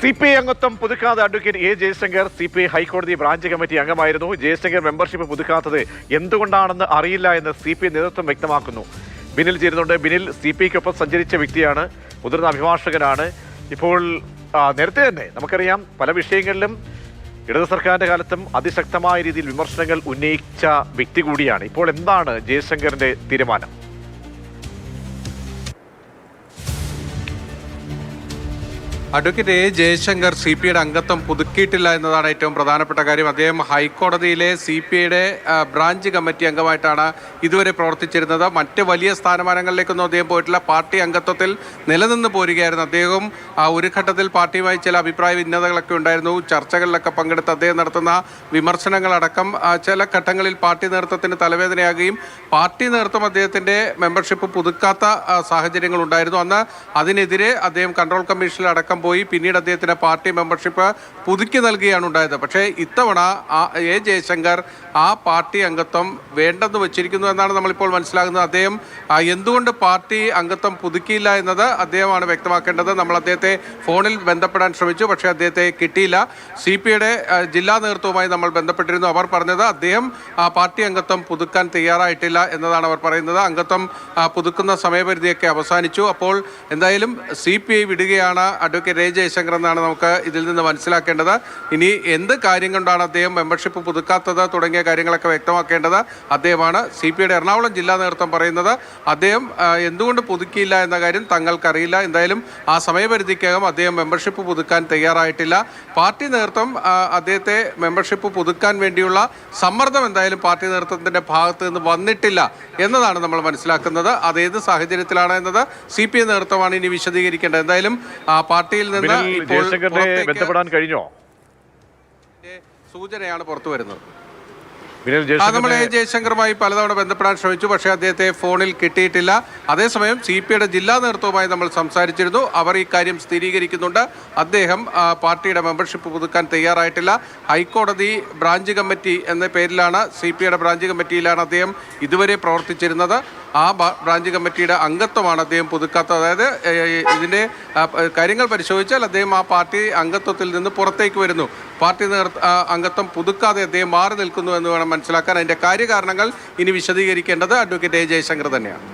CPI അംഗത്വം പുതുക്കാതെ advocate A Jaishankar CPI ഹൈക്കോടതി branch committee അംഗമായിരുന്നു. ജയശങ്കർ മെമ്പർഷിപ്പ് പുതുക്കാത്തത് എന്തുകൊണ്ടാണെന്ന് അറിയില്ല എന്ന് CPI നേതൃത്വം വ്യക്തമാക്കുന്നു. ബിനിൽ ചേരുന്നുണ്ട്. ബിനിൽ CPIക്കൊപ്പം സഞ്ചരിച്ച വ്യക്തിയാണ്, മുതിർന്ന അഭിഭാഷകനാണ്. ഇപ്പോൾ നേരത്തെ തന്നെ നമുക്കറിയാം പല വിഷയങ്ങളിലും ഇടത് സർക്കാരിന്റെ കാലത്തും അതിശക്തമായ രീതിയിൽ വിമർശനങ്ങൾ ഉന്നയിച്ച വ്യക്തി കൂടിയാണ്. ഇപ്പോൾ എന്താണ് ജയശങ്കറിന്റെ തീരുമാനം? അഡ്വക്കേറ്റ് എ ജയശങ്കർ CPIയുടെ അംഗത്വം പുതുക്കിയിട്ടില്ല എന്നതാണ് ഏറ്റവും പ്രധാനപ്പെട്ട കാര്യം. അദ്ദേഹം ഹൈക്കോടതിയിലെ CPIയുടെ ബ്രാഞ്ച് കമ്മിറ്റി അംഗമായിട്ടാണ് ഇതുവരെ പ്രവർത്തിച്ചിരുന്നത്. മറ്റ് വലിയ സ്ഥാനമാനങ്ങളിലേക്കൊന്നും അദ്ദേഹം പോയിട്ടില്ല. പാർട്ടി അംഗത്വത്തിൽ നിലനിന്ന് പോരുകയായിരുന്നു. അദ്ദേഹം ഒരു ഘട്ടത്തിൽ പാർട്ടിയുമായി ചില അഭിപ്രായ ഭിന്നതകളൊക്കെ ഉണ്ടായിരുന്നു. ചർച്ചകളിലൊക്കെ പങ്കെടുത്ത് അദ്ദേഹം നടത്തുന്ന വിമർശനങ്ങളടക്കം ചില ഘട്ടങ്ങളിൽ പാർട്ടി നേതൃത്വത്തിന് തലവേദനയാകുകയും പാർട്ടി നേതൃത്വം അദ്ദേഹത്തിൻ്റെ മെമ്പർഷിപ്പ് പുതുക്കാത്ത സാഹചര്യങ്ങളുണ്ടായിരുന്നു. അന്ന് അതിനെതിരെ അദ്ദേഹം കൺട്രോൾ കമ്മീഷനിലടക്കം പോയി പിന്നീട് അദ്ദേഹത്തിന് പാർട്ടി മെമ്പർഷിപ്പ് പുതുക്കി നൽകുകയാണ് ഉണ്ടായത്. പക്ഷേ ഇത്തവണ എ ജയശങ്കർ ആ പാർട്ടി അംഗത്വം വേണ്ടെന്ന് വെച്ചിരിക്കുന്നു എന്നാണ് നമ്മളിപ്പോൾ മനസ്സിലാകുന്നത്. അദ്ദേഹം എന്തുകൊണ്ട് പാർട്ടി അംഗത്വം പുതുക്കിയില്ല എന്നത് അദ്ദേഹമാണ് വ്യക്തമാക്കേണ്ടത്. നമ്മൾ അദ്ദേഹത്തെ ഫോണിൽ ബന്ധപ്പെടാൻ ശ്രമിച്ചു, പക്ഷേ അദ്ദേഹത്തെ കിട്ടിയില്ല. CPIയുടെ ജില്ലാ നേതൃത്വവുമായി നമ്മൾ ബന്ധപ്പെട്ടിരുന്നു. അവർ പറഞ്ഞത് അദ്ദേഹം പാർട്ടി അംഗത്വം പുതുക്കാൻ തയ്യാറായിട്ടില്ല എന്നതാണ് അവർ പറയുന്നത്. അംഗത്വം പുതുക്കുന്ന സമയപരിധിയൊക്കെ അവസാനിച്ചു. അപ്പോൾ എന്തായാലും CPI വിടുകയാണ് അഡ്വക്കേറ്റ് എ ജയശങ്കർ എന്നാണ് നമുക്ക് ഇതിൽ നിന്ന് മനസ്സിലാക്കേണ്ടത്. ഇനി എന്ത് കാര്യം കൊണ്ടാണ് അദ്ദേഹം മെമ്പർഷിപ്പ് പുതുക്കാത്തത് തുടങ്ങിയ കാര്യങ്ങളൊക്കെ വ്യക്തമാക്കേണ്ടത് അദ്ദേഹമാണ്. CPIയുടെ എറണാകുളം ജില്ലാ നേതൃത്വം പറയുന്നത് അദ്ദേഹം എന്തുകൊണ്ട് പുതുക്കിയില്ല എന്ന കാര്യം തങ്ങൾക്കറിയില്ല. എന്തായാലും ആ സമയപരിധിക്കകം അദ്ദേഹം മെമ്പർഷിപ്പ് പുതുക്കാൻ തയ്യാറായിട്ടില്ല. പാർട്ടി നേതൃത്വം അദ്ദേഹത്തെ മെമ്പർഷിപ്പ് പുതുക്കാൻ വേണ്ടിയുള്ള സമ്മർദ്ദം എന്തായാലും പാർട്ടി നേതൃത്വത്തിൻ്റെ ഭാഗത്ത് നിന്ന് വന്നിട്ടില്ല എന്നതാണ് നമ്മൾ മനസ്സിലാക്കുന്നത്. അതേത് സാഹചര്യത്തിലാണ് എന്നത് CPI നേതൃത്വമാണ് ഇനി വിശദീകരിക്കേണ്ടത്. എന്തായാലും പാർട്ടിയിൽ നിന്ന് ബന്ധപ്പെടാൻ കഴിഞ്ഞോ? സൂചനയാണ് പുറത്തു വരുന്നത്. നമ്മൾ എ ജയശങ്കറുമായി പലതവണ ബന്ധപ്പെടാൻ ശ്രമിച്ചു, പക്ഷേ അദ്ദേഹത്തെ ഫോണിൽ കിട്ടിയിട്ടില്ല. അതേസമയം CPIയുടെ ജില്ലാ നേതൃത്വവുമായി നമ്മൾ സംസാരിച്ചിരുന്നു. അവർ ഈ കാര്യം സ്ഥിരീകരിക്കുന്നുണ്ട്. അദ്ദേഹം പാർട്ടിയുടെ മെമ്പർഷിപ്പ് പുതുക്കാൻ തയ്യാറായിട്ടില്ല. ഹൈക്കോടതി ബ്രാഞ്ച് കമ്മിറ്റി എന്ന പേരിലാണ് CPIയുടെ ബ്രാഞ്ച് കമ്മിറ്റിയിലാണ് അദ്ദേഹം ഇതുവരെ പ്രവർത്തിച്ചിരുന്നത്. ആ ബ്രാഞ്ച് കമ്മിറ്റിയുടെ അംഗത്വമാണ് അദ്ദേഹം പുതുക്കാത്തത്. അതായത് ഇതിൻ്റെ കാര്യങ്ങൾ പരിശോധിച്ചാൽ അദ്ദേഹം ആ പാർട്ടി അംഗത്വത്തിൽ നിന്ന് പുറത്തേക്ക് വരുന്നു. പാർട്ടി അംഗത്വം പുതുക്കാതെ അദ്ദേഹം മാറി നിൽക്കുന്നു എന്ന് വേണം മനസ്സിലാക്കാൻ. അതിൻ്റെ കാര്യകാരണങ്ങൾ ഇനി വിശദീകരിക്കേണ്ടത് അഡ്വക്കേറ്റ് എ ജയശങ്കർ തന്നെയാണ്.